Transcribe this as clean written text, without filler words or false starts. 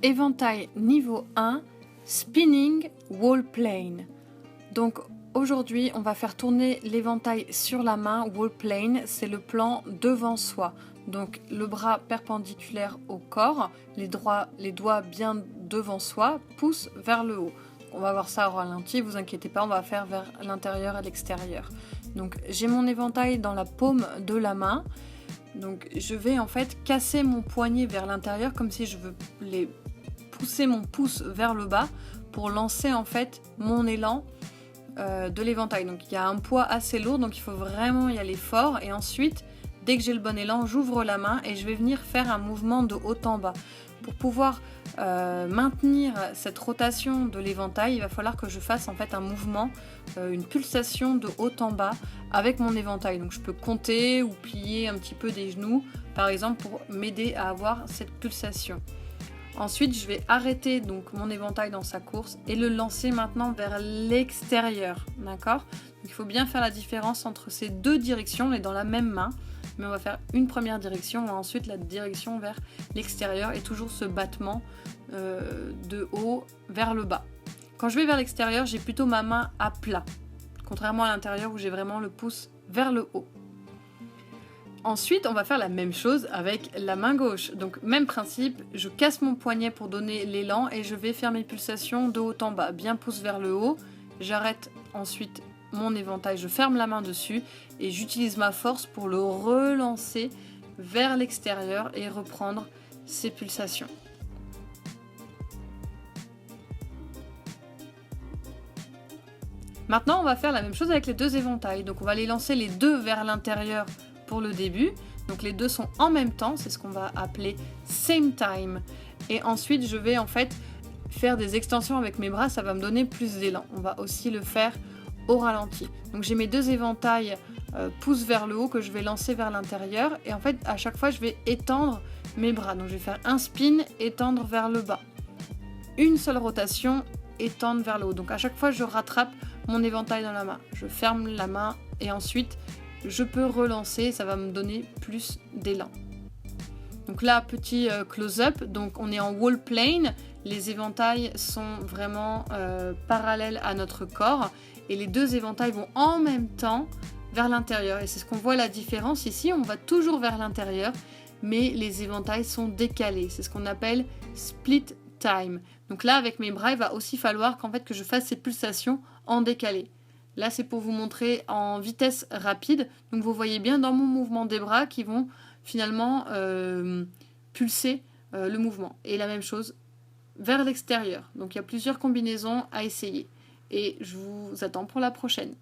Éventail niveau 1, Spinning Wall Plane. Donc aujourd'hui, on va faire tourner l'éventail sur la main. Wall Plane, c'est le plan devant soi. Donc le bras perpendiculaire au corps, les doigts bien devant soi, poussent vers le haut. On va voir ça au ralenti, vous inquiétez pas, on va faire vers l'intérieur et l'extérieur. Donc j'ai mon éventail dans la paume de la main. Donc je vais en fait casser mon poignet vers l'intérieur comme si je veux pousser mon pouce vers le bas pour lancer en fait mon élan de l'éventail. Donc il y a un poids assez lourd, donc il faut vraiment y aller fort. Et ensuite, dès que j'ai le bon élan, j'ouvre la main et je vais venir faire un mouvement de haut en bas. Pour pouvoir maintenir cette rotation de l'éventail, il va falloir que je fasse en fait un mouvement, une pulsation de haut en bas avec mon éventail. Donc je peux compter ou plier un petit peu des genoux, par exemple, pour m'aider à avoir cette pulsation. Ensuite, je vais arrêter donc mon éventail dans sa course et le lancer maintenant vers l'extérieur, d'accord ? Donc, il faut bien faire la différence entre ces deux directions, on est dans la même main, mais on va faire une première direction et ensuite la direction vers l'extérieur et toujours ce battement de haut vers le bas. Quand je vais vers l'extérieur, j'ai plutôt ma main à plat, contrairement à l'intérieur où j'ai vraiment le pouce vers le haut. Ensuite, on va faire la même chose avec la main gauche. Donc, même principe, je casse mon poignet pour donner l'élan et je vais faire mes pulsations de haut en bas. Bien pouce vers le haut, j'arrête ensuite mon éventail, je ferme la main dessus et j'utilise ma force pour le relancer vers l'extérieur et reprendre ces pulsations. Maintenant, on va faire la même chose avec les deux éventails. Donc, on va les lancer les deux vers l'intérieur pour le début. Donc, les deux sont en même temps. C'est ce qu'on va appeler same time. Et ensuite, je vais en fait faire des extensions avec mes bras. Ça va me donner plus d'élan. On va aussi le faire au ralenti. Donc, j'ai mes deux éventails pouces vers le haut que je vais lancer vers l'intérieur. Et en fait, à chaque fois, je vais étendre mes bras. Donc, je vais faire un spin, étendre vers le bas. Une seule rotation, étendre vers le haut. Donc, à chaque fois, je rattrape mon éventail dans la main. Je ferme la main et ensuite je peux relancer, ça va me donner plus d'élan. Donc là, petit close-up, donc on est en wall plane, les éventails sont vraiment parallèles à notre corps et les deux éventails vont en même temps vers l'intérieur. Et c'est ce qu'on voit la différence ici, on va toujours vers l'intérieur, mais les éventails sont décalés. C'est ce qu'on appelle split time. Donc là, avec mes bras, il va aussi falloir qu'en fait que je fasse ces pulsations en décalé. Là, c'est pour vous montrer en vitesse rapide. Donc, vous voyez bien dans mon mouvement des bras qui vont finalement pulser le mouvement. Et la même chose vers l'extérieur. Donc, il y a plusieurs combinaisons à essayer. Et je vous attends pour la prochaine.